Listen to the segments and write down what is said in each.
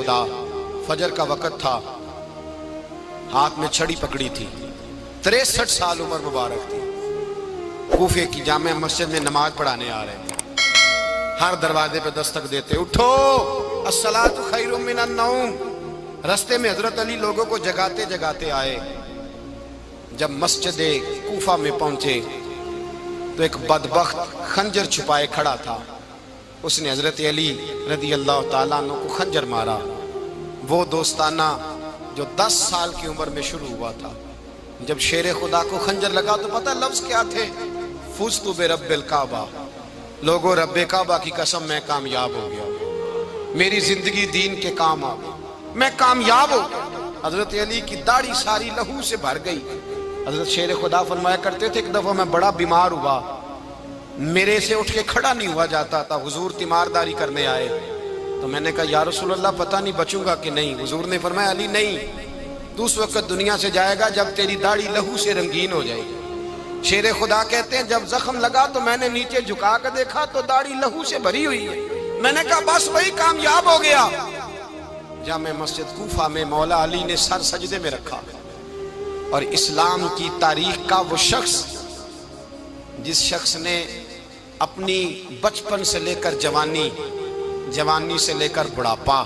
خدا، فجر کا وقت تھا، ہاتھ میں چھڑی پکڑی تھی، 63 سال عمر مبارک تھی، کوفے کی جامع مسجد میں نماز پڑھانے آ رہے تھے۔ ہر دروازے پہ دستک دیتے، اٹھو الصلاۃ خیر من النوم۔ رستے میں حضرت علی لوگوں کو جگاتے جگاتے آئے۔ جب مسجد کوفہ میں پہنچے تو ایک بدبخت خنجر چھپائے کھڑا تھا، اس نے حضرت علی رضی اللہ تعالیٰ عنہ کو خنجر مارا۔ وہ دوستانہ جو 10 سال کی عمر میں شروع ہوا تھا، جب شیر خدا کو خنجر لگا تو پتہ لفظ کیا تھے؟ فزت برب الکعبہ، لوگوں رب کعبہ کی قسم میں کامیاب ہو گیا، میری زندگی دین کے کام آ گئی، میں کامیاب ہو گیا۔ حضرت علی کی داڑھی ساری لہو سے بھر گئی۔ حضرت شیر خدا فرمایا کرتے تھے ایک دفعہ میں بڑا بیمار ہوا، میرے سے اٹھ کے کھڑا نہیں ہوا جاتا تھا، حضور تیمارداری کرنے آئے تو میں نے کہا یا رسول اللہ پتہ نہیں بچوں گا کہ نہیں۔ حضور نے فرمایا علی نہیں، تو اس وقت دنیا سے جائے گا جب تیری داڑھی لہو سے رنگین ہو جائے گی۔ شیر خدا کہتے ہیں جب زخم لگا تو میں نے نیچے جھکا کر دیکھا تو داڑھی لہو سے بھری ہوئی ہے، میں نے کہا بس وہی کامیاب ہو گیا۔ جامع مسجد کوفہ میں مولا علی نے سر سجدے میں رکھا، اور اسلام کی تاریخ کا وہ شخص جس شخص نے اپنی بچپن سے لے کر جوانی، جوانی سے لے کر بڑھاپا،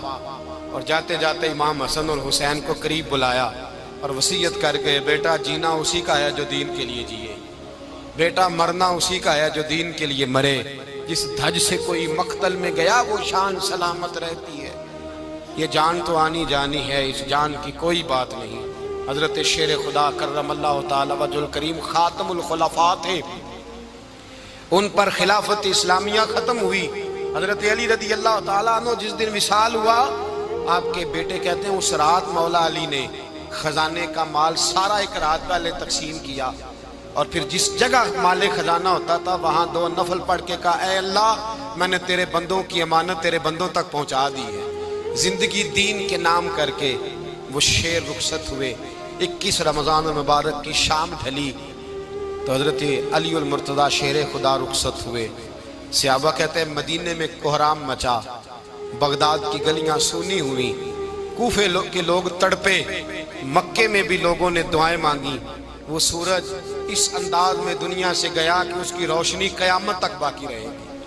اور جاتے جاتے امام حسن اور حسین کو قریب بلایا اور وصیت کر گئے بیٹا جینا اسی کا ہے جو دین کے لیے جیے، بیٹا مرنا اسی کا ہے جو دین کے لیے مرے، جس دھج سے کوئی مقتل میں گیا وہ شان سلامت رہتی ہے، یہ جان تو آنی جانی ہے، اس جان کی کوئی بات نہیں۔ حضرت شیر خدا کرم اللہ تعالی وجہ الکریم خاتم الخلفاء تھے، ان پر خلافت اسلامیہ ختم ہوئی۔ حضرت علی رضی اللہ تعالیٰ عنہ جس دن وصال ہوا، آپ کے بیٹے کہتے ہیں اس رات مولا علی نے خزانے کا مال سارا ایک رات پہلے تقسیم کیا، اور پھر جس جگہ مال خزانہ ہوتا تھا وہاں 2 نفل پڑھ کے کہا اے اللہ میں نے تیرے بندوں کی امانت تیرے بندوں تک پہنچا دی ہے۔ زندگی دین کے نام کر کے وہ شیر رخصت ہوئے۔ 21 رمضان المبارک کی شام ڈھلی تو حضرت علی المرتضیٰ شیر خدا رخصت ہوئے۔ صحابہ کہتے ہیں مدینے میں کوہرام مچا، بغداد کی گلیاں سونی ہوئی، کوفے کے لوگ تڑپے، مکے میں بھی لوگوں نے دعائیں مانگی۔ وہ سورج اس انداز میں دنیا سے گیا کہ اس کی روشنی قیامت تک باقی رہے گی،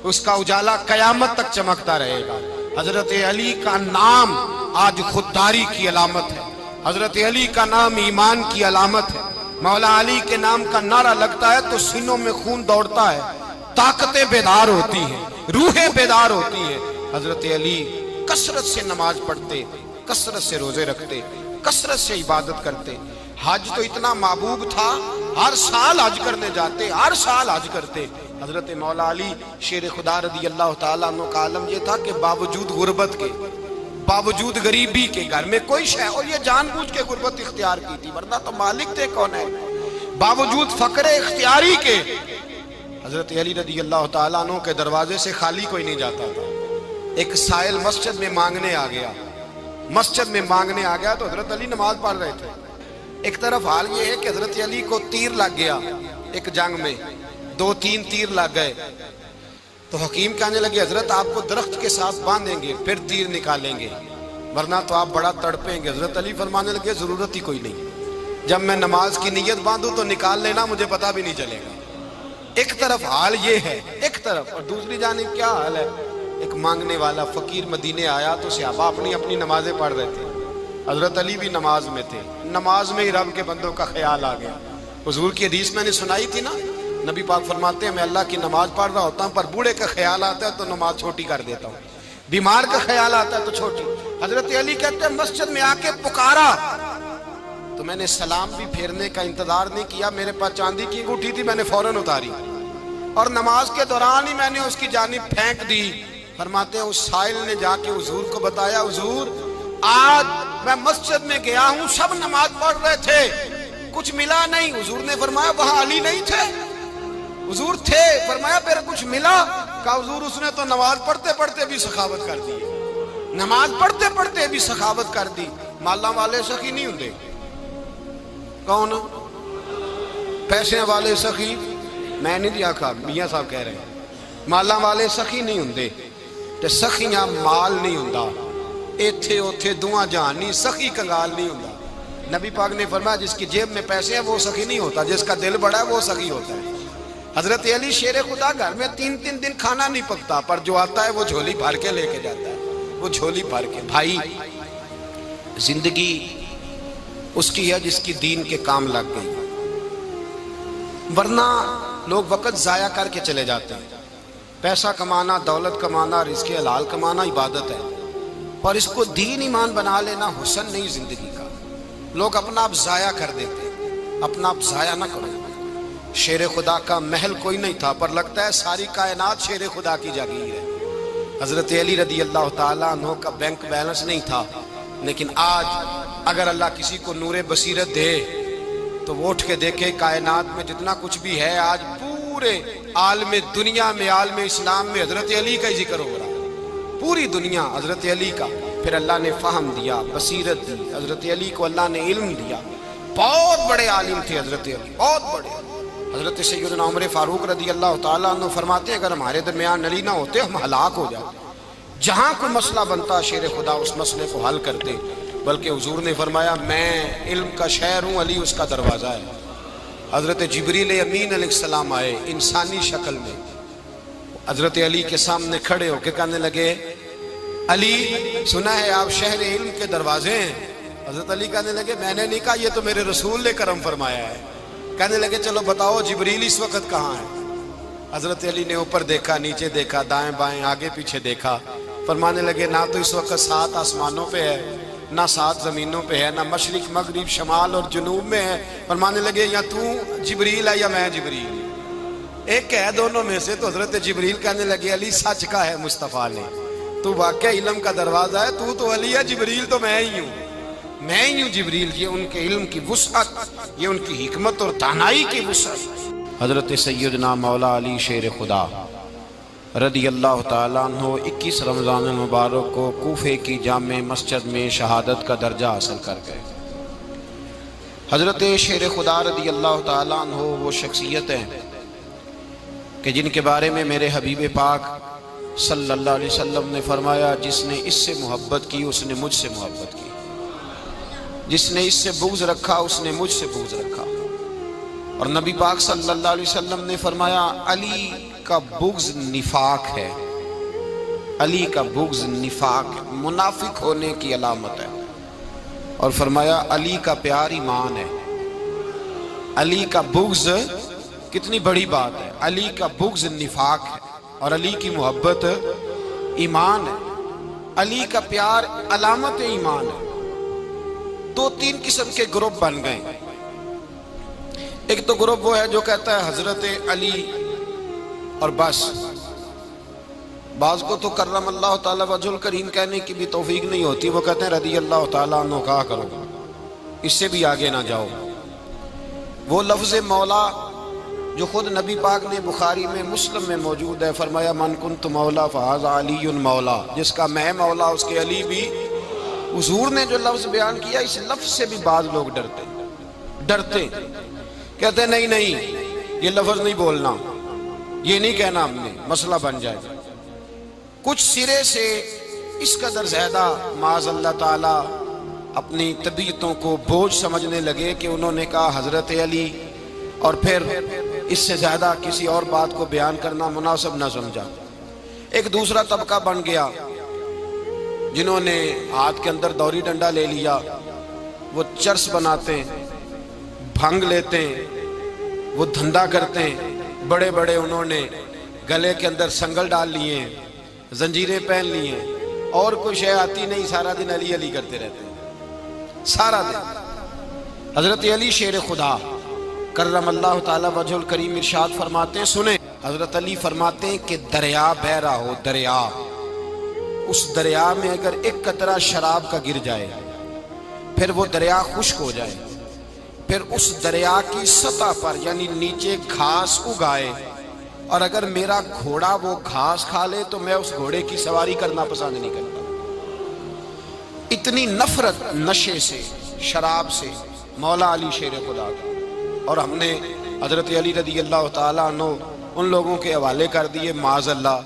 اس کا اجالا قیامت تک چمکتا رہے گا۔ حضرت علی کا نام آج خودداری کی علامت ہے، حضرت علی کا نام ایمان کی علامت ہے۔ مولا علی کے نام کا نعرہ لگتا ہے تو سینوں میں خون دوڑتا ہے، طاقتیں بیدار ہوتی ہیں، روحیں بیدار ہوتی ہیں۔ حضرت علی کثرت سے نماز پڑھتے، کثرت سے روزے رکھتے، کثرت سے عبادت کرتے۔ حج تو اتنا محبوب تھا، ہر سال حج کرنے جاتے، ہر سال حج کرتے۔ حضرت مولا علی شیر خدا رضی اللہ تعالیٰ عنہ کا عالم یہ تھا کہ باوجود غربت کے، باوجود غریبی کے، گھر میں کوئی شے، اور یہ جان بوجھ کے غربت اختیار کی تھی ورنہ تو مالک تھے کون ہے، باوجود فقر اختیاری کے حضرت علی رضی اللہ تعالیٰ عنہ کے دروازے سے خالی کوئی نہیں جاتا تھا۔ ایک سائل مسجد میں مانگنے آ گیا، مسجد میں مانگنے آ گیا تو حضرت علی نماز پڑھ رہے تھے۔ ایک طرف حال یہ ہے کہ حضرت علی کو تیر لگ گیا، ایک جنگ میں 2-3 تیر لگ گئے تو حکیم کہنے لگے حضرت آپ کو درخت کے ساتھ باندھیں گے پھر تیر نکالیں گے ورنہ تو آپ بڑا تڑپیں گے۔ حضرت علی فرمانے لگے ضرورت ہی کوئی نہیں، جب میں نماز کی نیت باندھوں تو نکال لینا، مجھے پتہ بھی نہیں چلے گا۔ ایک طرف حال یہ ہے، ایک طرف، اور دوسری جانب کیا حال ہے؟ ایک مانگنے والا فقیر مدینے آیا تو صحابہ اپنی اپنی نمازیں پڑھ رہے تھے، حضرت علی بھی نماز میں تھے، نماز میں ہی رب کے بندوں کا خیال آ گیا۔ حضور کی حدیث میں نے سنائی تھی نا، نبی پاک فرماتے ہیں میں اللہ کی نماز پڑھ رہا ہوتا ہوں پر بوڑھے کا خیال آتا ہے تو نماز چھوٹی کر دیتا ہوں، بیمار کا خیال آتا ہے تو چھوٹی۔ حضرت علی کہتے ہیں مسجد میں آ کے پکارا تو میں نے سلام بھی پھیرنے کا انتظار نہیں کیا، میرے پاس چاندی کی انگوٹھی تھی، میں نے فوراً اتاری اور نماز کے دوران ہی میں نے اس کی جانب پھینک دی۔ فرماتے ہیں اس سائل نے جا کے حضور کو بتایا حضور آج میں مسجد میں گیا ہوں، سب نماز پڑھ رہے تھے، کچھ ملا نہیں۔ حضور نے فرمایا وہاں علی نہیں تھے؟ حضور تھے۔ فرمایا پھر کچھ ملا؟ کہا حضور اس نے تو نماز پڑھتے پڑھتے بھی سخاوت کر دی، نماز پڑھتے پڑھتے بھی سخاوت کر دی۔ مالاں والے سخی نہیں ہوندے، کون؟ پیسے والے سخی میں نہیں دیا کھا، میاں صاحب کہہ رہے ہیں مالاں والے سخی نہیں ہوندے، تے سخیاں مال نہیں ہوندا، ایتھے اوتھے دعا جہان نہیں، سخی کنگال نہیں ہوتا۔ نبی پاک نے فرمایا جس کی جیب میں پیسے ہیں وہ سخی نہیں ہوتا، جس کا دل بڑا ہے وہ سخی ہوتا ہے۔ حضرت علی شیر خدا گھر میں 3 دن کھانا نہیں پکتا، پر جو آتا ہے وہ جھولی بھر کے لے کے جاتا ہے، وہ جھولی بھر کے۔ بھائی زندگی اس کی ہے جس کی دین کے کام لگ گئی، ورنہ لوگ وقت ضائع کر کے چلے جاتے ہیں۔ پیسہ کمانا، دولت کمانا، رزق حلال کمانا عبادت ہے، پر اس کو دین ایمان بنا لینا حسن نہیں زندگی کا۔ لوگ اپنا آپ ضائع کر دیتے، اپنا آپ ضائع نہ کرو۔ شیر خدا کا محل کوئی نہیں تھا، پر لگتا ہے ساری کائنات شیر خدا کی جاگیر ہے۔ حضرت علی رضی اللہ تعالیٰ عنہ کا بینک بیلنس نہیں تھا، لیکن آج اگر اللہ کسی کو نور بصیرت دے تو وہ اٹھ کے دیکھے کائنات میں جتنا کچھ بھی ہے، آج پورے عالم دنیا میں، عالم اسلام میں حضرت علی کا ہی ذکر ہو رہا ہے، پوری دنیا حضرت علی کا۔ پھر اللہ نے فہم دیا، بصیرت دی، حضرت علی کو اللہ نے علم دیا۔ بہت بڑے عالم تھے حضرت علی، بہت بڑے۔ حضرت سیدنا عمر فاروق رضی اللہ تعالیٰ عنہ فرماتے ہیں اگر ہمارے درمیان علی نہ ہوتے ہم ہلاک ہو جاتے، جہاں کوئی مسئلہ بنتا شیر خدا اس مسئلے کو حل کرتے۔ بلکہ حضور نے فرمایا میں علم کا شہر ہوں، علی اس کا دروازہ ہے۔ حضرت جبریل امین علیہ السلام آئے انسانی شکل میں، حضرت علی کے سامنے کھڑے ہو کے کہنے لگے علی سنا ہے آپ شہر علم کے دروازے ہیں۔ حضرت علی کہنے لگے میں نے نہیں کہا، یہ تو میرے رسول نے کرم فرمایا ہے۔ کہنے لگے چلو بتاؤ جبریل اس وقت کہاں ہے؟ حضرت علی نے اوپر دیکھا، نیچے دیکھا، دائیں بائیں آگے پیچھے دیکھا، فرمانے لگے نہ تو اس وقت 7 آسمانوں پہ ہے، نہ 7 زمینوں پہ ہے، نہ مشرق مغرب شمال اور جنوب میں ہے۔ فرمانے لگے یا تو جبریل ہے یا میں جبریل، ایک ہے دونوں میں سے۔ تو حضرت جبریل کہنے لگے علی سچ کا ہے مصطفیٰ نے، تو واقع علم کا دروازہ ہے، تو علی ہے، جبریل تو میں ہی ہوں، میں ہی ہوں جبریل۔ یہ ان کے علم کی وسعت، یہ ان کی حکمت اور دانائی کی وسعت۔ حضرت سیدنا مولا علی شیر خدا رضی اللہ تعالیٰ عنہ 21 رمضان المبارک کو کوفے کی جامع مسجد میں شہادت کا درجہ حاصل کر گئے۔ حضرت شیر خدا رضی اللہ تعالیٰ عنہ وہ شخصیت ہیں کہ جن کے بارے میں میرے حبیب پاک صلی اللہ علیہ وسلم نے فرمایا جس نے اس سے محبت کی اس نے مجھ سے محبت کی، جس نے اس سے بغض رکھا اس نے مجھ سے بغض رکھا۔ اور نبی پاک صلی اللہ علیہ وسلم نے فرمایا علی کا بغض نفاق ہے، علی کا بغض نفاق ہے، منافق ہونے کی علامت ہے۔ اور فرمایا علی کا پیار ایمان ہے، علی کا بغض کتنی بڑی بات ہے، علی کا بغض نفاق ہے اور علی کی محبت ایمان ہے، علی کا پیار علامت ایمان ہے۔ 2-3 قسم کے گروپ بن گئے۔ ایک تو گروپ وہ ہے جو کہتا ہے حضرت علی اور بس، بعض کو تو کرم اللہ تعالیٰ وجہ الکریم کہنے کی بھی توفیق نہیں ہوتی، وہ کہتے ہیں رضی اللہ تعالیٰ عنہ کہا کرو، اس سے بھی آگے نہ جاؤ۔ وہ لفظ مولا جو خود نبی پاک نے بخاری میں مسلم میں موجود ہے، فرمایا من کنت مولا فہذا علی مولا، جس کا میں مولا اس کے علی بھی۔ حضور نے جو لفظ بیان کیا اس لفظ سے بھی بعض لوگ ڈرتے کہتے ہیں نہیں یہ لفظ نہیں بولنا، یہ نہیں کہنا ہم نے، مسئلہ بن جائے گا۔ کچھ سرے سے اس قدر زیادہ معاذ اللہ تعالی اپنی طبیعتوں کو بوجھ سمجھنے لگے کہ انہوں نے کہا حضرت علی، اور پھر اس سے زیادہ کسی اور بات کو بیان کرنا مناسب نہ سمجھا۔ ایک دوسرا طبقہ بن گیا جنہوں نے ہاتھ کے اندر دوری ڈنڈا لے لیا، وہ چرس بناتے ہیں، بھنگ لیتے ہیں، وہ دھندا کرتے ہیں، بڑے بڑے انہوں نے گلے کے اندر سنگل ڈال لیے ہیں، زنجیریں پہن لی ہیں، اور کوئی شے آتی نہیں، سارا دن علی علی کرتے رہتے ہیں سارا دن۔ حضرت علی شیر خدا کرم اللہ تعالی وجہ الکریم ارشاد فرماتے ہیں، سنیں حضرت علی فرماتے ہیں کہ دریا بہ رہا ہو، دریا، اس دریا میں اگر ایک قطرہ شراب کا گر جائے پھر وہ دریا خشک ہو جائے، پھر اس دریا کی سطح پر یعنی نیچے گھاس اگائے، اور اگر میرا گھوڑا وہ گھاس کھا لے تو میں اس گھوڑے کی سواری کرنا پسند نہیں کرتا۔ اتنی نفرت نشے سے، شراب سے مولا علی شیر خدا کا۔ اور ہم نے حضرت علی رضی اللہ تعالیٰ عنہ ان لوگوں کے حوالے کر دیے معاذ اللہ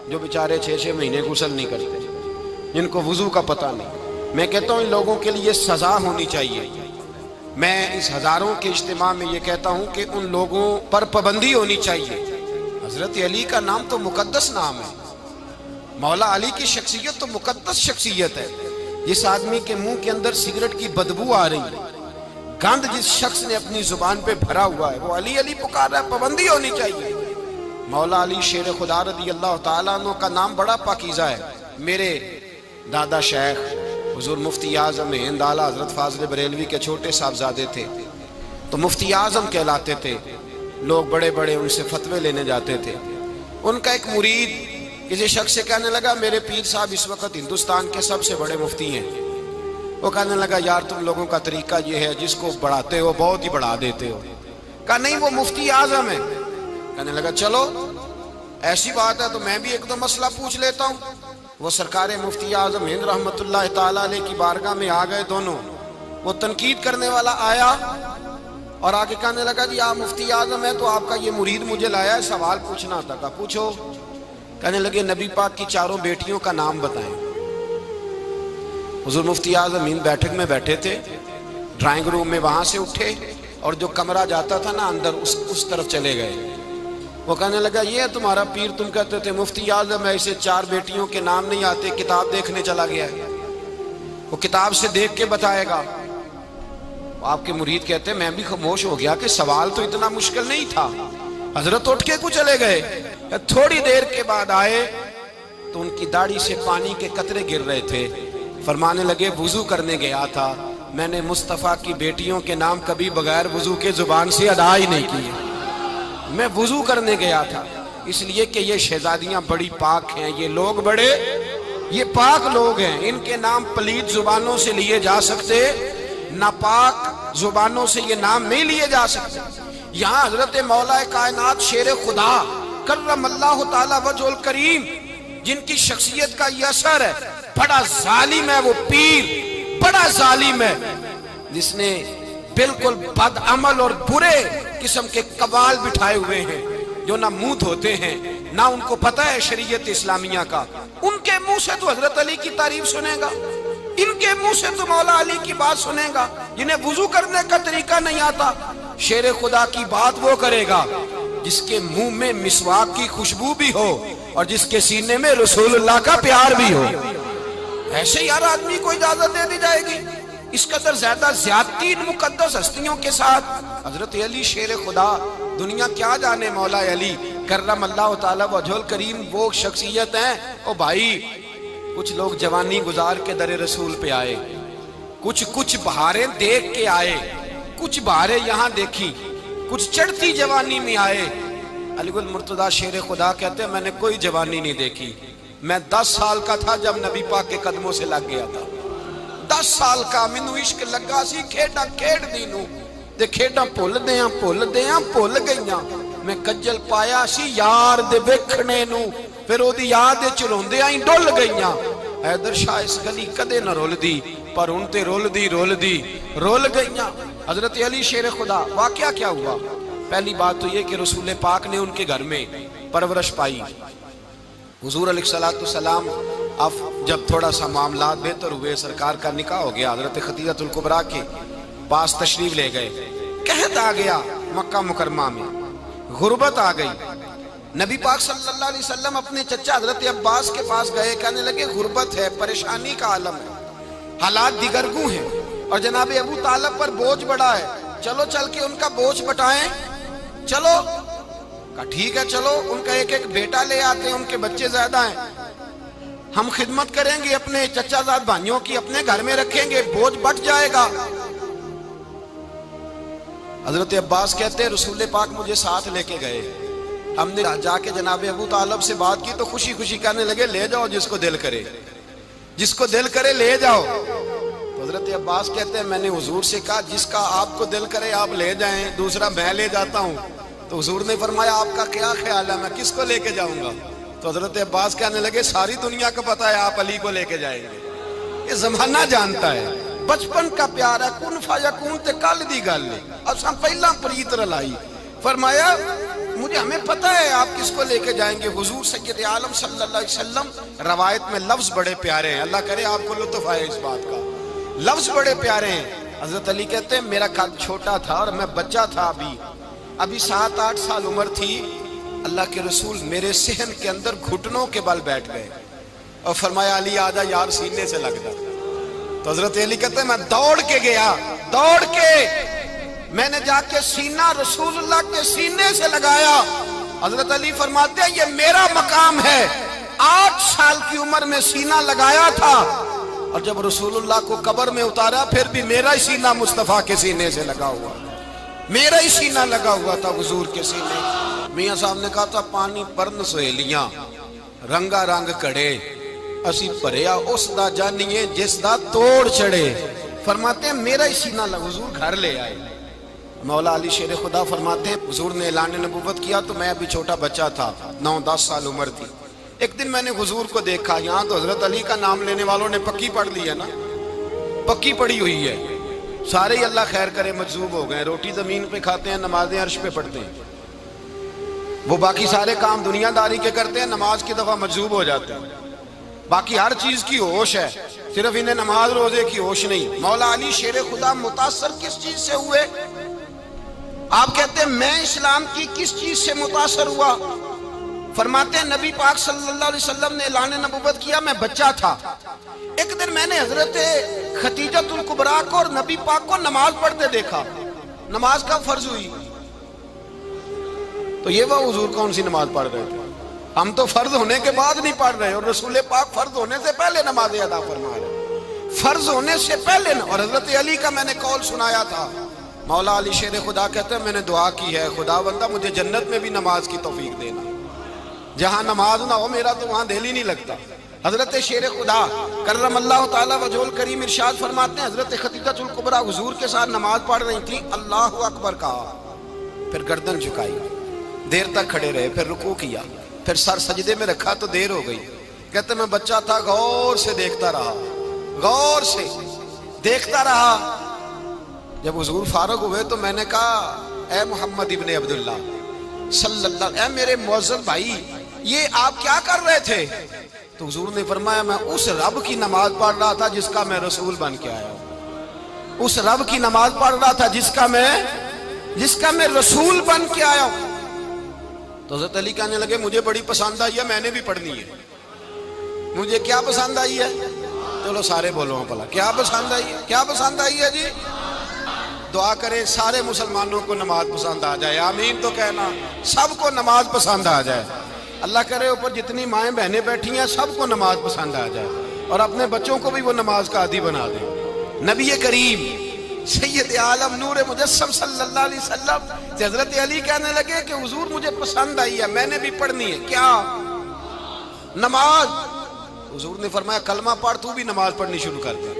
جو بیچارے 6 مہینے غسل نہیں کرتے، جن کو وضو کا پتہ نہیں. میں کہتا ہوں ان لوگوں کے لیے سزا ہونی چاہیے. میں اس ہزاروں کے اجتماع میں یہ کہتا ہوں کہ ان لوگوں پر پابندی ہونی چاہیے. حضرت علی کا نام تو مقدس نام ہے. مولا علی کی شخصیت تو مقدس شخصیت ہے. جس آدمی کے منہ کے اندر سگریٹ کی بدبو آ رہی ہے، گند جس شخص نے اپنی زبان پہ بھرا ہوا ہے، وہ علی علی پکار رہا ہے. پابندی ہونی چاہیے. مولا علی شیر خدا رضی اللہ تعالیٰ عنہ کا نام بڑا پاکیزہ ہے. میرے دادا شیخ حضور مفتی اعظم ہند اعلیٰ حضرت فاضل بریلوی کے چھوٹے صاحبزادے تھے، تو مفتی اعظم کہلاتے تھے. لوگ بڑے بڑے ان سے فتوے لینے جاتے تھے. ان کا ایک مرید کسی شخص سے کہنے لگا میرے پیر صاحب اس وقت ہندوستان کے سب سے بڑے مفتی ہیں. وہ کہنے لگا یار تم لوگوں کا طریقہ یہ ہے، جس کو بڑھاتے ہو بہت ہی بڑھا دیتے ہو. کہا نہیں وہ مفتی اعظم ہے. کہنے لگا چلو ایسی بات ہے تو میں بھی ایک دو مسئلہ پوچھ لیتا ہوں. وہ سرکار مفتی اعظم ہند رحمت اللہ تعالیٰ علیہ کی بارگاہ میں آ گئے دونوں. وہ تنقید کرنے والا آیا اور آگے کہنے لگا جی آپ مفتی اعظم ہیں تو آپ کا یہ مرید مجھے لایا ہے، سوال پوچھنا تھا. کہا پوچھو. کہنے لگے نبی پاک کی چاروں بیٹیوں کا نام بتائیں. حضور مفتی اعظم ہند بیٹھک میں بیٹھے تھے، ڈرائنگ روم میں وہاں سے اٹھے اور جو کمرہ جاتا تھا نا اندر اس طرف چلے گئے. وہ کہنے لگا یہ ہے تمہارا پیر، تم کہتے تھے مفتی اعظم ہے، اسے چار بیٹیوں کے نام نہیں آتے، کتاب دیکھنے چلا گیا ہے، وہ کتاب سے دیکھ کے بتائے گا. آپ کے مرید کہتے ہیں میں بھی خاموش ہو گیا کہ سوال تو اتنا مشکل نہیں تھا. حضرت اٹھ کے کچھ چلے گئے. تھوڑی دیر کے بعد آئے تو ان کی داڑھی سے پانی کے قطرے گر رہے تھے. فرمانے لگے وضو کرنے گیا تھا، میں نے مصطفیٰ کی بیٹیوں کے نام کبھی بغیر وضو کے زبان سے ادا ہی نہیں کیے. میں وضو کرنے گیا تھا اس لیے کہ یہ شہزادیاں بڑی پاک ہیں، یہ لوگ بڑے یہ پاک لوگ ہیں، ان کے نام پلید زبانوں سے لیے جا سکتے، ناپاک زبانوں سے یہ نام نہیں لیے جا سکتے. یہاں حضرت مولا کائنات شیر خدا کرم اللہ تعالی وجہ الکریم جن کی شخصیت کا یہ اثر ہے، بڑا ظالم ہے وہ پیر، بڑا ظالم ہے جس نے بالکل بد عمل اور برے قسم کے قوال بٹھائے ہوئے ہیں، جو نہ منہ دھوتے ہیں نہ ان کو پتہ ہے شریعت اسلامیہ کا. ان کے منہ سے تو حضرت علی کی تعریف سنے گا، ان کے منہ سے تو مولا علی کی بات سنے گا. جنہیں وضو کرنے کا طریقہ نہیں آتا، شیر خدا کی بات وہ کرے گا جس کے منہ میں مسواک کی خوشبو بھی ہو اور جس کے سینے میں رسول اللہ کا پیار بھی ہو. ایسے یار آدمی کو اجازت دے دی جائے گی؟ اس قدر زیادہ زیادتی ان مقدس ہستیوں کے ساتھ. حضرت علی شیر خدا، دنیا کیا جانے مولا علی کرم اللہ تعالی وجہ الکریم وہ شخصیت ہیں. او بھائی کچھ لوگ جوانی گزار کے در رسول پہ آئے، کچھ بہاریں دیکھ کے آئے، کچھ بہاریں یہاں دیکھی، کچھ چڑھتی جوانی میں آئے. علی گل مرتضیٰ شیر خدا کہتے ہیں میں نے کوئی جوانی نہیں دیکھی. میں 10 سال کا تھا جب نبی پاک کے قدموں سے لگ گیا تھا. 10 سال کا مینوں عشق لگا سی، کھیڈاں کھیڈ دی نوں تے کھیڈاں بھول بھول گئیاں. میں کجل پایا سی یار دے ویکھنے نوں، پھر او دی یاد وچ روندیاں ہی ڈل گئیاں. حیدر شاہ اس گلی کدے نہ رول دی، پر ہن تے رول دی رول گئیاں. حضرت علی شیر خدا، واقعہ کیا ہوا؟ پہلی بات تو یہ کہ رسول پاک نے ان کے گھر میں پرورش پائی. حضور علیہ الصلوۃ والسلام اب جب تھوڑا سا معاملات بہتر ہوئے، سرکار کا نکاح ہو گیا، حضرت خدیجہ الکبریٰ کے پاس تشریف لے گئے. قحط آ گیا مکہ مکرمہ میں، غربت آ گئی. نبی پاک صلی اللہ علیہ وسلم اپنے چچا حضرت عباس کے پاس گئے، کہنے لگے غربت ہے، پریشانی کا عالم ہے، حالات دیگرگوں ہیں اور جناب ابو طالب پر بوجھ بڑا ہے، چلو چل کے ان کا بوجھ بٹائیں. چلو کہا ٹھیک ہے چلو، ان کا ایک بیٹا لے آتے ہیں، ان کے بچے زیادہ ہیں، ہم خدمت کریں گے اپنے چچا زاد بھائیوں کی، اپنے گھر میں رکھیں گے، بوجھ بٹ جائے گا. حضرت عباس کہتے ہیں رسول پاک مجھے ساتھ لے کے گئے. ہم نے جا کے جناب ابو طالب سے بات کی تو خوشی خوشی کہنے لگے لے جاؤ جس کو دل کرے، جس کو دل کرے لے جاؤ. تو حضرت عباس کہتے ہیں میں نے حضور سے کہا جس کا آپ کو دل کرے آپ لے جائیں، دوسرا میں لے جاتا ہوں. تو حضور نے فرمایا آپ کا کیا خیال ہے، میں کس کو لے کے جاؤں گا؟ تو حضرت عباس کہنے لگے ساری دنیا کو پتا ہے آپ علی کو لے کے جائیں گے، یہ زمانہ جانتا ہے، بچپن کا پیار ہے، کن فیکون تے کل دی گل ہے. اب سب پہلا پریت رلائی. فرمایا مجھے ہمیں پتہ ہے آپ کس کو لے کے جائیں گے. حضور سید عالم صلی اللہ علیہ وسلم. روایت میں لفظ بڑے پیارے ہیں, اللہ کرے آپ کو لطف آئے اس بات کا. لفظ بڑے پیارے ہیں. حضرت علی کہتے ہیں میرا قد چھوٹا تھا اور میں بچہ تھا, ابھی 7-8 سال عمر تھی. اللہ کے رسول میرے صحن کے اندر گھٹنوں کے بل بیٹھ گئے اور فرمایا علی آجا یار سینے سے لگ جا. تو حضرت علی کہتے ہیں میں دوڑ کے گیا, دوڑ کے میں نے جا کے سینہ رسول اللہ کے سینے سے لگایا. حضرت علی فرماتے ہیں یہ میرا مقام ہے. 8 سال کی عمر میں سینہ لگایا تھا اور جب رسول اللہ کو قبر میں اتارا پھر بھی میرا ہی سینہ مصطفیٰ کے سینے سے لگا ہوا, میرا ہی سینہ لگا ہوا تھا حضور کے سینے. میاں صاحب نے کہا تھا پانی پرن سہیلیاں رنگا رنگ کڑے اسی پریا اس دا جانیے جس دا توڑ چڑھے. فرماتے ہیں میرا ہی سینہ لگا. حضور گھر لے آئے. مولا علی شیر خدا فرماتے ہیں حضور نے اعلان نبوت کیا تو میں ابھی چھوٹا بچہ تھا, 9-10 سال عمر تھی. ایک دن میں نے حضور کو دیکھا. یہاں تو حضرت علی کا نام لینے والوں نے پکی پڑھ لی ہے نا, پکی پڑھی ہوئی ہے. سارے ہی اللہ خیر کرے مجذوب ہو گئے. روٹی زمین پہ کھاتے ہیں, نمازیں عرش پہ پڑھتے ہیں. وہ باقی سارے کام دنیا داری کے کرتے ہیں, نماز کی دفعہ مجذوب ہو جاتے ہیں. باقی ہر چیز کی ہوش ہے, صرف انہیں نماز روزے کی ہوش نہیں. مولا علی شیر خدا متاثر کس چیز سے ہوئے؟ آپ کہتے ہیں میں اسلام کی کس چیز سے متاثر ہوا؟ فرماتے ہیں نبی پاک صلی اللہ علیہ وسلم نے اعلان نبوت کیا, میں بچہ تھا. ایک دن میں نے حضرت خدیجۃ الکبریٰ کو اور نبی پاک کو نماز پڑھتے دیکھا. نماز کب فرض ہوئی؟ تو یہ وہ حضور کون سی نماز پڑھ رہے تھے؟ ہم تو فرض ہونے کے بعد نہیں پڑھ رہے, اور رسول پاک فرض ہونے سے پہلے نماز ادا فرما رہے, فرض ہونے سے پہلے. اور حضرت علی کا میں نے قول سنایا تھا. مولا علی شیر خدا کہتے ہیں میں نے دعا کی ہے خدا بندہ مجھے جنت میں بھی نماز کی توفیق دینا, جہاں نماز نہ ہو میرا تو وہاں دل ہی نہیں لگتا. حضرت شیر خدا کرم اللہ تعالیٰ وجہ الکریم ارشاد فرماتے ہیں حضرت خدیجۃ الکبریٰ حضور کے ساتھ نماز پڑھ رہی تھی, اللہ اکبر کہا, پھر گردن جھکائی, دیر تک کھڑے رہے, پھر رکوع کیا, پھر سر سجدے میں رکھا تو دیر ہو گئی. کہتے میں بچہ تھا, غور سے دیکھتا رہا, غور سے دیکھتا رہا. جب حضور فارغ ہوئے تو میں نے کہا اے محمد ابن عبداللہ صلی اللہ, اے میرے معزز بھائی یہ آپ کیا کر رہے تھے؟ تو حضور نے فرمایا میں اس رب کی نماز پڑھ رہا تھا جس کا میں رسول بن کے آیا ہوں, اس رب کی نماز پڑھ رہا تھا جس کا میں رسول بن کے آیا ہوں. تو حضرت علی کہنے لگے مجھے بڑی پسند آئی ہے, میں نے بھی پڑھنی ہے. مجھے کیا پسند آئی ہے؟ چلو سارے بولو پلا کیا پسند آئی ہے, کیا پسند آئی ہے جی؟ دعا کریں سارے مسلمانوں کو نماز پسند آ جائے, آمین تو کہنا, سب کو نماز پسند آ جائے. اللہ کرے اوپر جتنی مائیں بہنیں بیٹھی ہیں سب کو نماز پسند آ جائے, اور اپنے بچوں کو بھی وہ نماز کا عادی بنا دیں. نبی کریم سید عالم نور مجسم صلی اللہ علیہ وسلم سے حضرت علی کہنے لگے کہ حضور مجھے پسند آئی ہے, میں نے بھی پڑھنی ہے. کیا؟ نماز. حضور نے فرمایا کلمہ پڑھ, تو بھی نماز پڑھنی شروع کر دے.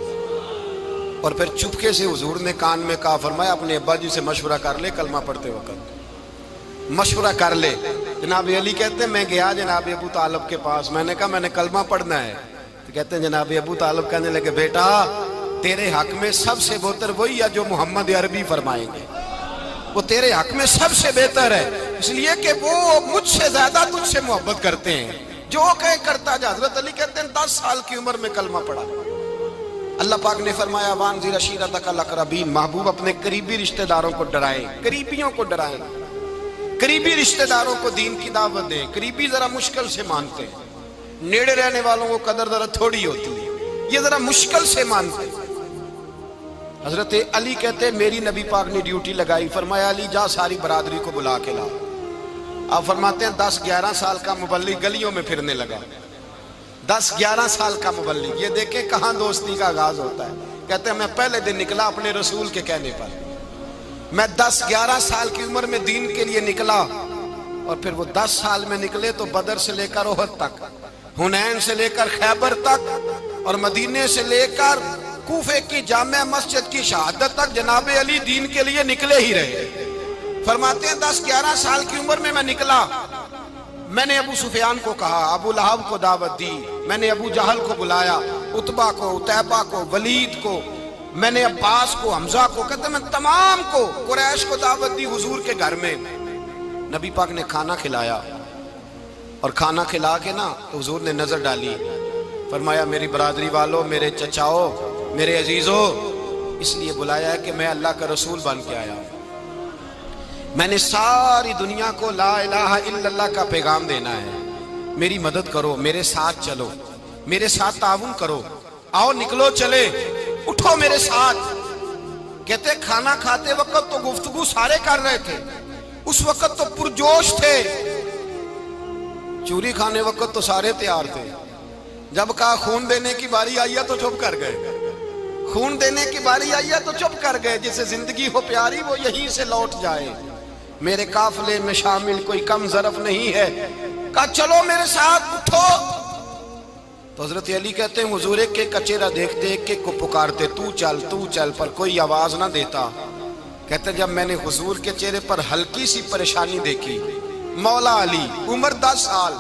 اور پھر چپکے سے حضور نے کان میں کہا, فرمایا اپنے ابا جی سے مشورہ کر لے کلمہ پڑھتے وقت, مشورہ کر لے. جناب علی کہتے ہیں میں گیا جناب ابو طالب کے پاس, میں نے کہا میں نے کلمہ پڑھنا ہے. تو کہتے ہیں جناب ابو طالب کہنے لگے بیٹا تیرے حق میں سب سے بہتر وہی ہے جو محمد عربی فرمائیں گے, وہ تیرے حق میں سب سے بہتر ہے, اس لیے کہ وہ مجھ سے زیادہ تجھ سے محبت کرتے ہیں, جو کہے کرتا جا. حضرت علی کہتے ہیں 10 سال کی عمر میں کلمہ پڑھا. اللہ پاک نے فرمایا وانذر عشیرتک الاقربین, محبوب اپنے قریبی رشتہ داروں کو ڈرائیں, قریبیوں کو ڈرائیں, قریبی رشتہ داروں کو دین کی دعوت دیں. قریبی ذرا مشکل سے مانتے ہیں, نیڑے رہنے والوں کو قدر ذرا تھوڑی ہوتی ہے, یہ ذرا مشکل سے مانتے ہیں. حضرت علی کہتے ہیں میری نبی پاک نے ڈیوٹی لگائی, فرمایا علی جا ساری برادری کو بلا کے لا. آپ فرماتے ہیں 10-11 سال کا مبلغ گلیوں میں پھرنے لگا, 10-11 سال کا مبلغ. یہ دیکھیں کہاں دوستی کا آغاز ہوتا ہے. کہتے ہیں میں پہلے دن نکلا اپنے رسول کے کہنے پر, میں 10-11 سال کی عمر میں دین کے لیے نکلا, اور پھر وہ 10 سال میں نکلے تو بدر سے لے کر احد تک, حنین سے لے کر خیبر تک, اور مدینے سے لے کر کوفے کی جامع مسجد کی شہادت تک جناب علی دین کے لیے نکلے ہی رہے. فرماتے ہیں 10-11 سال کی عمر میں نکلا. میں نے ابو سفیان کو کہا, ابو لہب کو دعوت دی, میں نے ابو جہل کو بلایا, عتبہ کو, عتیبہ کو, ولید کو, میں نے عباس کو, حمزہ کو, کہتے میں تمام کو قریش کو دعوت دی حضور کے گھر میں. نبی پاک نے کھانا کھلایا اور کھانا کھلا کے نا تو حضور نے نظر ڈالی، فرمایا میری برادری والوں، میرے چچاؤ، میرے عزیزوں، اس لیے بلایا ہے کہ میں اللہ کا رسول بن کے آیا ہوں، میں نے ساری دنیا کو لا الہ الا اللہ کا پیغام دینا ہے، میری مدد کرو، میرے ساتھ چلو، میرے ساتھ تعاون کرو، آؤ نکلو چلے، اٹھو میرے ساتھ۔ کہتے کھانا کھاتے وقت تو گفتگو سارے کر رہے تھے، اس وقت تو پرجوش تھے، چوری کھانے وقت تو سارے تیار تھے، جب کہا خون دینے کی باری آئی ہے تو چپ کر گئے، خون دینے کی باری آئی ہے تو چپ کر گئے، جسے زندگی ہو پیاری وہ یہیں سے لوٹ جائے، میرے قافلے میں شامل کوئی کم ظرف نہیں ہے، کہا چلو میرے ساتھ اٹھو۔ تو حضرت علی کہتے ہیں حضور ایک ایک کا چہرہ دیکھتے ایک ایک کو پکارتے، تو چل، پر کوئی آواز نہ دیتا۔ کہتے جب میں نے حضور کے چہرے پر ہلکی سی پریشانی دیکھی، مولا علی عمر 10 سال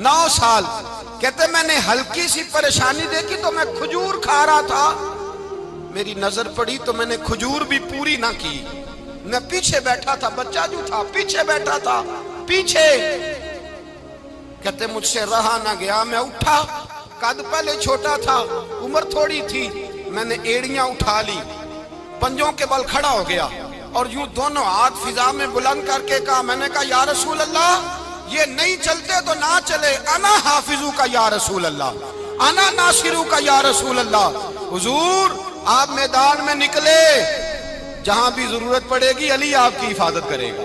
9 سال، کہتے میں نے ہلکی سی پریشانی دیکھی تو میں کھجور کھا رہا تھا، میری نظر پڑی تو میں نے کھجور بھی پوری نہ کی، میں پیچھے بیٹھا تھا، بچہ جو تھا پیچھے بیٹھا تھا، پیچھے۔ کہتے مجھ سے رہا نہ گیا، میں اٹھا، قد پہلے چھوٹا تھا، عمر تھوڑی تھی، میں نے ایڑیاں اٹھا لی، پنجوں کے بل کھڑا ہو گیا اور یوں دونوں ہاتھ فضا میں بلند کر کے کہا، میں نے کہا یا رسول اللہ یہ نہیں چلتے تو نہ چلے، انا حافظو کا یا رسول اللہ، انا ناصرو کا یا رسول اللہ۔ حضور آپ میدان میں نکلے، جہاں بھی ضرورت پڑے گی علی آپ کی حفاظت کرے گا،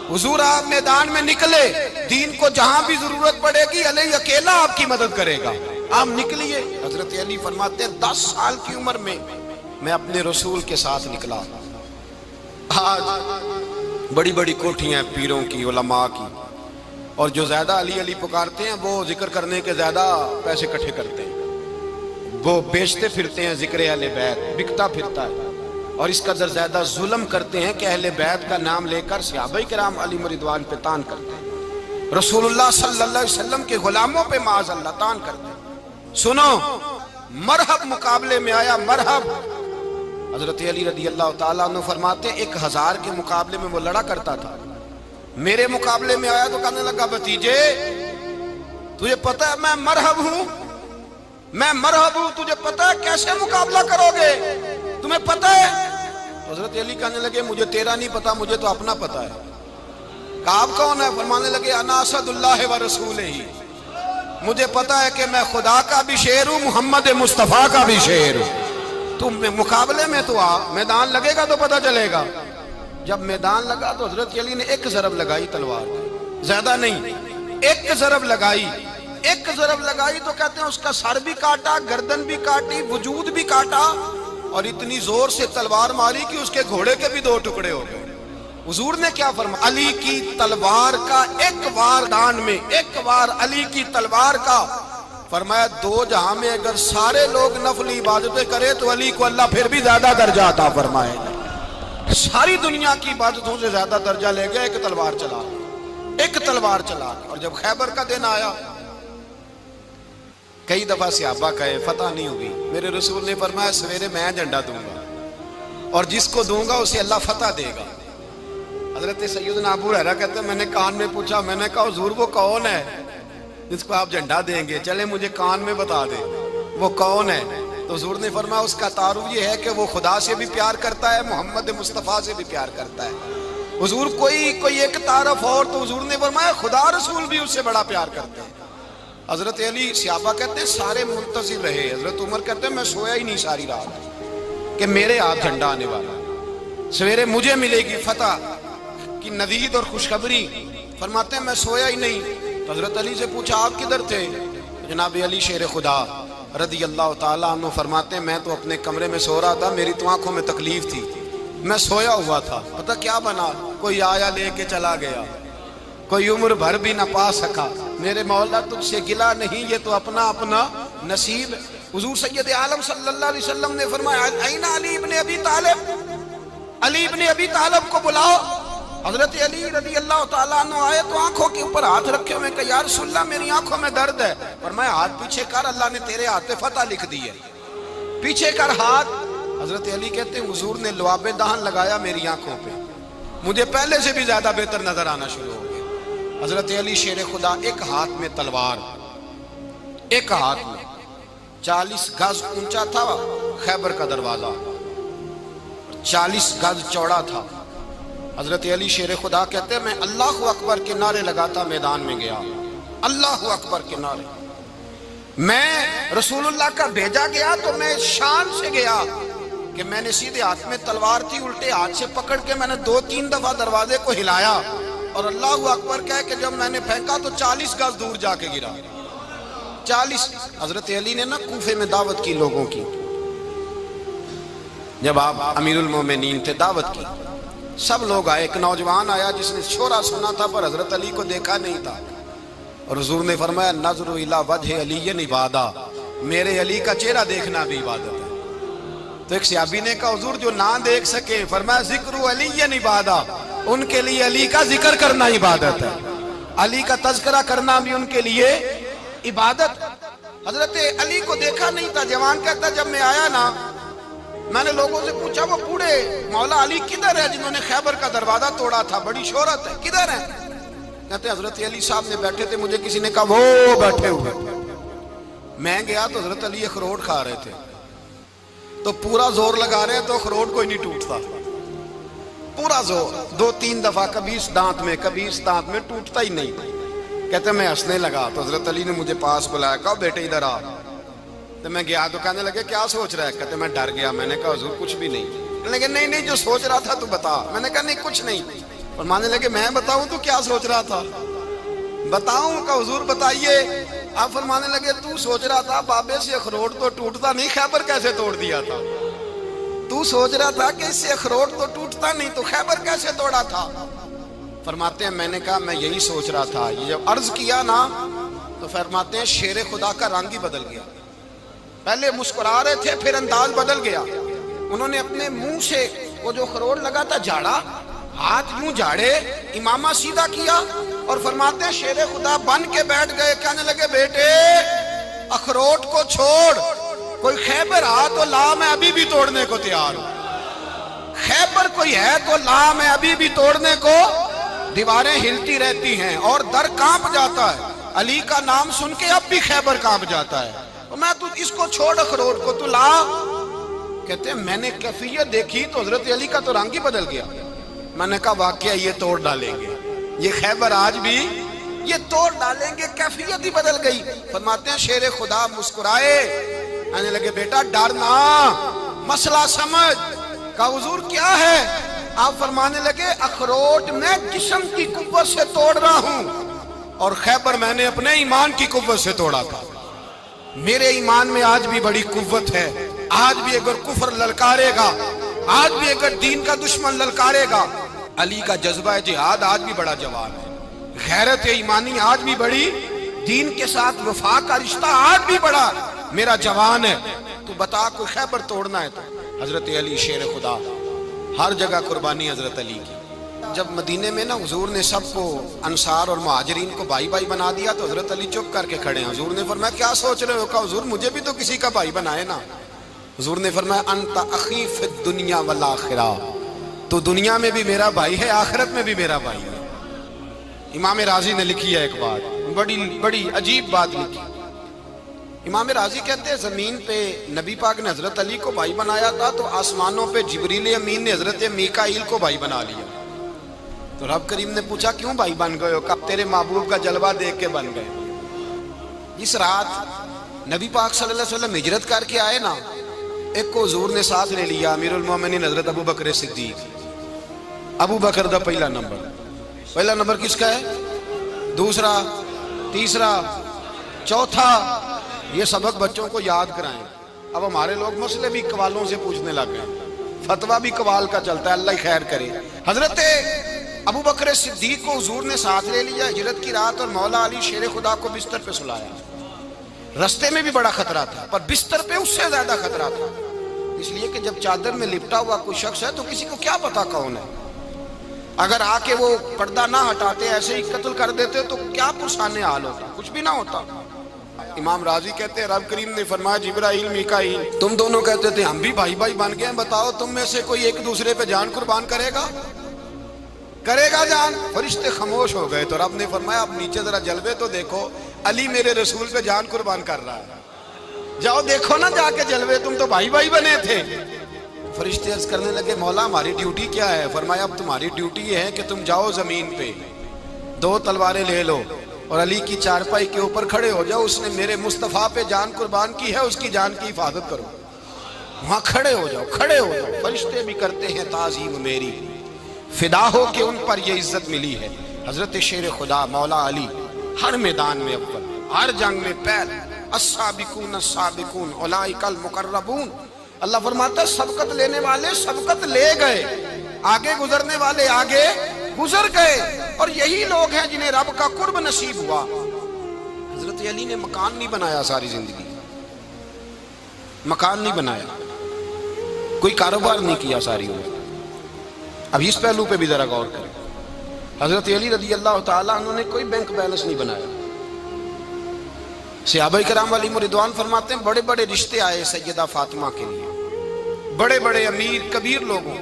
حضور آپ میدان میں نکلے، دین کو جہاں بھی ضرورت پڑے گی علی اکیلا آپ کی مدد کرے گا، آپ نکلیے۔ حضرت علی فرماتے ہیں 10 سال کی عمر میں میں اپنے رسول کے ساتھ نکلا۔ آج بڑی بڑی کوٹھیاں پیروں کی، علماء کی، اور جو زیادہ علی علی پکارتے ہیں وہ ذکر کرنے کے زیادہ پیسے اکٹھے کرتے ہیں، وہ بیچتے پھرتے ہیں ذکر اہل بیت، بکتا پھرتا ہے، اور اس قدر زیادہ ظلم کرتے ہیں کہ اہل بیت کا نام لے کر صحابہ کرام علی رضوان پہ تان کرتے ہیں، رسول اللہ صلی اللہ علیہ وسلم کے غلاموں پہ معاذ اللہ تان کرتے ہیں۔ سنو، مرحب مقابلے میں آیا، مرحب۔ حضرت علی رضی اللہ تعالیٰ عنہ فرماتے 1000 کے مقابلے میں وہ لڑا کرتا تھا، میرے مقابلے میں آیا تو کہنے لگا بھتیجے تجھے پتہ ہے میں مرحب ہوں، میں مرحب ہوں، تجھے پتہ ہے کیسے مقابلہ کرو گے، تمہیں پتہ ہے؟ حضرت علی کہنے لگے مجھے تیرا نہیں پتا، مجھے تو اپنا پتا ہے۔ کہا آپ کون ہے؟ فرمانے لگے انا اسد اللہ و رسولہ، مجھے پتا ہے کہ میں خدا کا بھی شیر ہوں، محمد مصطفیٰ کا بھی شیر ہوں، تم مقابلے میں تو آ، میدان لگے گا تو پتا چلے گا۔ جب میدان لگا تو حضرت علی نے ایک ضرب لگائی تلوار، زیادہ نہیں، ایک ضرب لگائی، ایک ضرب لگائی تو کہتے ہیں اس کا سر بھی کاٹا، گردن بھی کاٹی، وجود بھی کاٹا، اور اتنی زور سے تلوار ماری کہ اس کے گھوڑے کے بھی 2 ٹکڑے ہو گئے۔ حضور نے کیا فرمایا؟ علی کی تلوار کا ایک وار دان میں، ایک وار علی کی تلوار کا، فرمایا 2 جہاں میں اگر سارے لوگ نفلی عبادتیں کرے تو علی کو اللہ پھر بھی زیادہ درجہ عطا فرمائے گا، ساری دنیا کی عبادتوں سے زیادہ درجہ لے گئے ایک تلوار چلا، ایک تلوار چلا۔ اور جب خیبر کا دن آیا، کئی دفعہ صحابہ کہے فتح نہیں ہوگی، میرے رسول نے فرمایا سویرے میں جھنڈا دوں گا اور جس کو دوں گا اسے اللہ فتح دے گا۔ حضرت سیدنا ابو ہریرہ کہتے ہیں میں نے کان میں پوچھا، میں نے کہا حضور وہ کون ہے جس کو آپ جھنڈا دیں گے؟ چلے مجھے کان میں بتا دیں وہ کون ہے۔ تو حضور نے فرمایا اس کا تعارف یہ ہے کہ وہ خدا سے بھی پیار کرتا ہے، محمد مصطفیٰ سے بھی پیار کرتا ہے۔ حضور کوئی ایک تعارف اور، تو حضور نے فرمایا خدا رسول بھی اس سے بڑا پیار کرتے ہیں۔ حضرت علی صحابہ کہتے ہیں سارے منتظر رہے، حضرت عمر کہتے ہیں میں سویا ہی نہیں ساری رات کہ میرے ہاتھ جھنڈا آنے والا، سویرے مجھے ملے گی فتح کی نوید اور خوشخبری۔ فرماتے ہیں میں سویا ہی نہیں۔ تو حضرت علی سے پوچھا آپ کدھر تھے؟ جناب علی شیر خدا رضی اللہ تعالیٰ عنہ فرماتے ہیں میں تو اپنے کمرے میں سو رہا تھا، میری تو آنکھوں میں تکلیف تھی، میں سویا ہوا تھا، پتہ کیا بنا، کوئی آیا لے کے چلا گیا، کوئی عمر بھر بھی نہ پا سکا۔ میرے مولا تجھ سے گلا نہیں، یہ تو اپنا اپنا نصیب ہے۔ حضور سید عالم صلی اللہ علیہ وسلم نے فرمایا این علی ابن ابی طالب، علی ابن ابی طالب کو بلاؤ۔ حضرت علی رضی اللہ تعالیٰ عنہ آئے تو آنکھوں کے اوپر ہاتھ رکھے ہوئے کہ یا رسول اللہ میری آنکھوں میں درد ہے۔ فرمایا ہاتھ پیچھے کر، اللہ نے تیرے ہاتھ پہ فتح لکھ دی ہے، پیچھے کر ہاتھ۔ حضرت علی کہتے ہیں حضور نے لعاب دہن لگایا میری آنکھوں پہ، مجھے پہلے سے بھی زیادہ بہتر نظر آنا شروع ہو گیا۔ حضرت علی شیر خدا، ایک ہاتھ میں تلوار، ایک ہاتھ میں 40 گز اونچا تھا خیبر کا دروازہ، 40 گز چوڑا تھا۔ حضرت علی شیر خدا کہتے ہیں میں اللہ اکبر کے نعرے لگاتا میدان میں گیا، اللہ اکبر کے نعرے۔ میں رسول اللہ کا بھیجا گیا تو میں شان سے گیا کہ میں نے سیدھے ہاتھ میں تلوار تھی، الٹے ہاتھ سے پکڑ کے میں نے 2-3 دفعہ دروازے کو ہلایا اور اللہ اکبر کہہ کہ جب میں نے پھینکا تو 40 گز دور جا کے گرا۔ 40۔ حضرت علی نے نا کوفے میں دعوت کی لوگوں کی، جب آپ امیر المومنین تھے دعوت کی، سب لوگ آئے۔ ایک نوجوان آیا جس نے شورا سنا تھا پر حضرت علی کو دیکھا نہیں تھا، اور حضور نے فرمایا نظر الی وجہ علی عبادہ، میرے علی کا چہرہ دیکھنا بھی عبادت ہے۔ تو ایک صحابی نے کہا حضور جو نہ دیکھ سکے، فرمایا ذکر علی عبادہ، ان کے لیے علی کا ذکر کرنا عبادت ہے، علی کا تذکرہ کرنا بھی ان کے لیے عبادت۔ حضرت علی کو دیکھا نہیں تھا۔ جوان کہتا جب میں آیا نا، میں نے لوگوں سے پوچھا وہ بوڑھے مولا علی کدھر ہے جنہوں نے خیبر کا دروازہ توڑا تھا، بڑی شہرت ہے، کدھر ہے؟ کہتے حضرت علی صاحب نے بیٹھے تھے، مجھے کسی نے کہا وہ بیٹھے ہوئے۔ میں گیا تو حضرت علی اخروٹ کھا رہے تھے، تو پورا زور لگا رہے تو اخروٹ کوئی نہیں ٹوٹتا، پورا زور 2-3 دفعہ، کبھی اس دانت میں کبھی اس دانت میں، ٹوٹتا ہی نہیں۔ کہتے میں ہنسنے لگا تو حضرت علی نے مجھے پاس بلایا، کہا بیٹے ادھر آ۔ تو میں گیا تو کہنے لگے کیا سوچ رہا ہے؟ کہتے میں ڈر گیا۔ میں نے کہا حضور کچھ بھی نہیں۔ کہنے لگے نہیں نہیں جو سوچ رہا تھا تو بتا۔ میں نے کہا نہیں کچھ نہیں۔ فرمانے لگے میں بتاؤں تو کیا سوچ رہا تھا؟ بتاؤں؟ کہ حضور بتائیے۔ آپ فرمانے لگے تو سوچ رہا تھا بابے سے اخروٹ تو ٹوٹتا نہیں، خیبر کیسے توڑ دیا تھا؟ تو سوچ رہا تھا کہ اس سے اخروٹ تو ٹوٹتا نہیں تو خیبر کیسے توڑا تھا؟ فرماتے ہیں میں نے کہا میں یہی سوچ رہا تھا۔ یہ جب عرض کیا نا تو فرماتے ہیں شیر خدا کا رنگ ہی بدل گیا، پہلے مسکرا رہے تھے پھر انداز بدل گیا۔ انہوں نے اپنے منہ سے وہ جو خروٹ لگا تھا جھاڑا، ہاتھ یوں جھاڑے، امامہ سیدھا کیا اور فرماتے ہیں شیر خدا بن کے بیٹھ گئے۔ کہنے لگے بیٹے اخروٹ کو چھوڑ، کوئی خیبر آ تو لا، میں ابھی بھی توڑنے کو تیار ہوں۔ خیبر کوئی ہے تو لا، میں ابھی بھی توڑنے کو۔ دیواریں ہلتی رہتی ہیں اور در کانپ جاتا ہے، علی کا نام سن کے اب بھی خیبر کانپ جاتا ہے۔ میں تو اس کو چھوڑ اخروٹ کو تو لا۔ کہتے ہیں میں نے کیفیت دیکھی تو حضرت علی کا تو رنگ ہی بدل گیا۔ میں نے کہا واقعہ یہ توڑ ڈالیں گے، یہ خیبر آج بھی یہ توڑ ڈالیں گے، کیفیت ہی بدل گئی۔ فرماتے ہیں شیر خدا مسکرائے، کہنے لگے بیٹا ڈرنا، مسئلہ سمجھ۔ کہا حضور کیا ہے؟ آپ فرمانے لگے اخروٹ میں جسم کی قوت سے توڑ رہا ہوں اور خیبر میں نے اپنے ایمان کی قوت سے توڑا تھا۔ میرے ایمان میں آج بھی بڑی قوت ہے، آج بھی اگر کفر للکارے گا، آج بھی اگر دین کا دشمن للکارے گا، علی کا جذبہ جہاد آج بھی بڑا جوان ہے، غیرت ایمانی آج بھی بڑی، دین کے ساتھ وفا کا رشتہ آج بھی بڑا میرا جوان ہے۔ تو بتا کوئی خیبر توڑنا ہے تو حضرت علی شیر خدا، ہر جگہ قربانی حضرت علی کی۔ جب مدینے میں نا حضور نے سب کو انصار اور مہاجرین کو بھائی بھائی بنا دیا تو حضرت علی چپ کر کے کھڑے ہیں۔ حضور نے فرمایا کیا سوچ رہے ہو؟ کہا حضور مجھے بھی تو کسی کا بھائی بنائے نا۔ حضور نے فرمایا انت اخی فی الدنیا والآخرہ، تو دنیا میں بھی میرا بھائی ہے، آخرت میں بھی میرا بھائی ہے۔ امام راضی نے لکھی ہے ایک بات، بڑی عجیب بات لکھی۔ امام راضی کہتے ہیں زمین پہ نبی پاک نے حضرت علی کو بھائی بنایا تھا تو آسمانوں پہ جبریل امین نے حضرت میکائیل کو بھائی بنا لیا۔ تو رب کریم نے پوچھا کیوں بھائی بن گئے ہو؟ کب تیرے محبوب کا جلوہ دیکھ کے بن گئے۔ اس رات نبی پاک صلی اللہ علیہ وسلم ہجرت کر کے آئے نا، ایک کو حضور نے ساتھ لے لیا، امیر المومنین حضرت ابو بکر صدیق۔ ابو بکر دا پہلا نمبر کس کا ہے؟ دوسرا، تیسرا، چوتھا۔ یہ سبق بچوں کو یاد کرائیں۔ اب ہمارے لوگ مسئلے بھی قوالوں سے پوچھنے لگ گئے، فتویٰ بھی قوال کا چلتا ہے، اللہ ہی خیر کرے۔ حضرت ابو بکر صدیق کو حضور نے ساتھ لے لیا ہجرت کی رات، اور مولا علی شیر خدا کو بستر پہ سلایا۔ رستے میں بھی بڑا خطرہ تھا پر بستر پہ اس سے زیادہ خطرہ تھا، اس لیے کہ جب چادر میں لپٹا ہوا کوئی شخص ہے تو کسی کو کیا پتا کون ہے، اگر آ کے وہ پردہ نہ ہٹاتے ایسے ہی قتل کر دیتے تو کیا پرسانے حال ہوتا، کچھ بھی نہ ہوتا۔ امام راضی کہتے ہیں رب کریم نے فرمایا جبرائیل میکائیل تم دونوں کہتے تھے ہم بھی بھائی بھائی بن گئے ہیں، بتاؤ تم میں سے کوئی ایک دوسرے پہ جان قربان کرے گا؟ کرے گا جان؟ فرشتے خاموش ہو گئے تو رب نے فرمایا اب نیچے ذرا جلوے تو دیکھو، علی میرے رسول پہ جان قربان کر رہا ہے، جاؤ دیکھو نا جا کے جلوے، تم تو بھائی بھائی بنے تھے۔ فرشتے عرض کرنے لگے مولا ہماری ڈیوٹی کیا ہے؟ فرمایا اب تمہاری ڈیوٹی یہ ہے کہ تم جاؤ زمین پہ 2 تلواریں لے لو اور علی کی چارپائی کے اوپر کھڑے ہو جاؤ، اس نے میرے مصطفیٰ پہ جان قربان کی ہے، اس کی جان کی حفاظت کرو۔ وہاں کھڑے ہو جاؤ، کھڑے ہو جاؤ۔ فرشتے بھی کرتے ہیں تعظیم میری، فدا ہو کہ ان پر یہ عزت ملی ہے۔ حضرت شیر خدا مولا علی ہر میدان میں اول، ہر جنگ میں پہل، السابقون السابقون اولئک المقربون۔ اللہ فرماتا ہے سبقت لینے والے سبقت لے گئے، آگے گزرنے والے آگے گزر گئے، اور یہی لوگ ہیں جنہیں رب کا قرب نصیب ہوا۔ حضرت علی نے مکان نہیں بنایا ساری زندگی، مکان نہیں بنایا، کوئی کاروبار نہیں کیا ساری عمر۔ اب اس پہلو پہ بھی ذرا غور کریں، حضرت علی رضی اللہ تعالیٰ عنہ نے کوئی بینک بیلنس نہیں بنایا۔ صحابہ کرام علیہم رضوان فرماتے ہیں بڑے بڑے رشتے آئے سیدہ فاطمہ کے لیے، بڑے بڑے امیر کبیر لوگوں،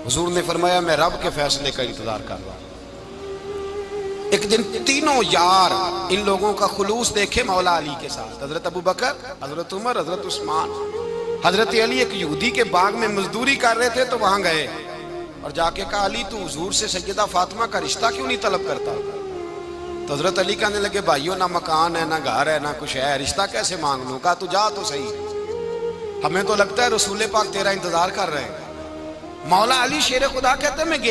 حضور نے فرمایا میں رب کے فیصلے کا انتظار کر رہا ہوں۔ ایک دن تینوں یار ان لوگوں کا خلوص دیکھے مولا علی کے ساتھ، حضرت ابو بکر، حضرت عمر، حضرت عثمان۔ حضرت علی ایک یہودی کے باغ میں مزدوری کر رہے تھے تو وہاں گئے اور جا کے کہا علی تو حضور سے سیدہ فاطمہ کا رشتہ کیوں نہیں طلب کرتا؟ تو حضرت علی کہنے لگے بھائیو نہ مکان ہے نہ گھر ہے نہ کچھ ہے، رشتہ کیسے مانگ لوں؟ کہا تو جا تو صحیح، ہمیں تو لگتا ہے رسول پاک تیرا انتظار کر رہے ہیں۔ مولا علی شیر خدا کہتے ہیں میں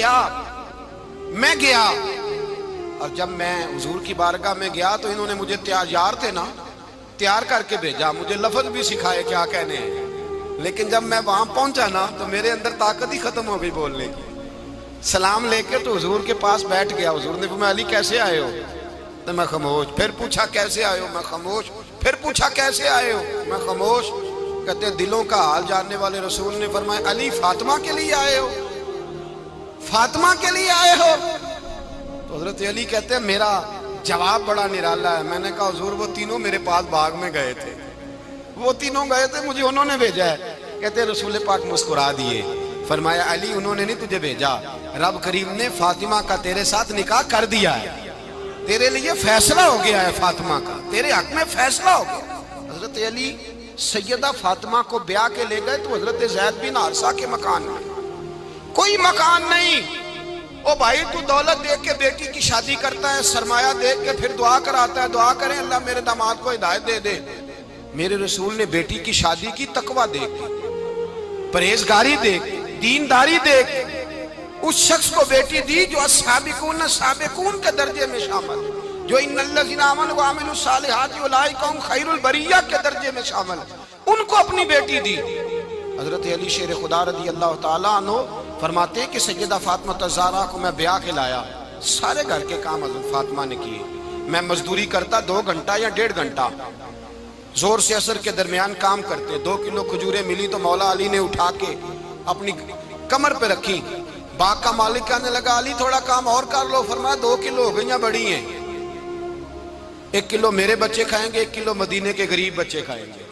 گیا اور جب میں حضور کی بارگاہ میں گیا تو انہوں نے مجھے یار تھے نا تیار کر کے بھیجا، مجھے لفظ بھی سکھائے کیا کہنے ہیں، لیکن جب میں وہاں پہنچا نا تو میرے اندر طاقت ہی ختم ہو گئی بولنے کی۔ سلام لے کے تو حضور کے پاس بیٹھ گیا، حضور نے فرمایا علی کیسے آئے ہو؟ تو میں خاموش، پھر پوچھا کیسے آئے ہو؟ میں خاموش، پھر پوچھا کیسے آئے ہو؟ میں خاموش۔ کہتے دلوں کا حال جاننے والے رسول نے فرمایا علی فاطمہ کے لیے آئے ہو؟ فاطمہ کے لیے آئے ہو؟ تو حضرت علی کہتے ہیں میرا جواب بڑا نرالا ہے۔ میں نے کہا حضور وہ تینوں میرے پاس باغ میں گئے تھے، وہ تینوں گئے تھے، مجھے انہوں نے بھیجا ہے۔ کہتے ہیں رسول پاک مسکرا دیے، فرمایا علی انہوں نے نہیں تجھے بھیجا، رب کریم نے فاطمہ کا تیرے ساتھ نکاح کر دیا ہے، تیرے لیے فیصلہ ہو گیا ہے، فاطمہ کا تیرے حق میں فیصلہ ہو گیا۔ حضرت علی سیدہ فاطمہ کو بیاہ کے لے گئے تو حضرت زید بن حارثہ کے مکان میں، کوئی مکان نہیں۔ او بھائی تو دولت دیکھ کے بیٹی کی شادی کرتا ہے، سرمایہ دیکھ کے پھر دعا کراتا ہے، دعا کریں اللہ میرے داماد کو ہدایت دے دے۔ میرے رسول نے بیٹی کی شادی کی تقوی دیکھ کے، پرہیزگاری دیکھ کے، دینداری دیکھ کے، اس شخص کو بیٹی دی جو السابقون السابقون کے درجے میں شامل، جو ان الذین آمنوا وعملوا الصالحات اولئک هم خیر البریہ کے درجے میں شامل، ان کو اپنی بیٹی دی۔ حضرت علی شیر خدا رضی اللہ تعالیٰ عنہ فرماتے ہیں کہ سیدہ فاطمہ الزہرا کو میں بیاہ کے لایا، سارے گھر کے کام حضرت فاطمہ نے کیے، میں مزدوری کرتا 2 گھنٹہ یا 1.5 گھنٹہ، زور سے عصر کے درمیان کام کرتے، 2 کلو کھجوریں ملی تو مولا علی نے اٹھا کے اپنی کمر پہ رکھی۔ باغ کا مالک کہنے لگا علی تھوڑا کام اور کر لو، فرمایا 2 کلو ہو گئی یا بڑی ہیں، 1 کلو میرے بچے کھائیں گے، 1 کلو مدینے کے غریب بچے کھائیں گے۔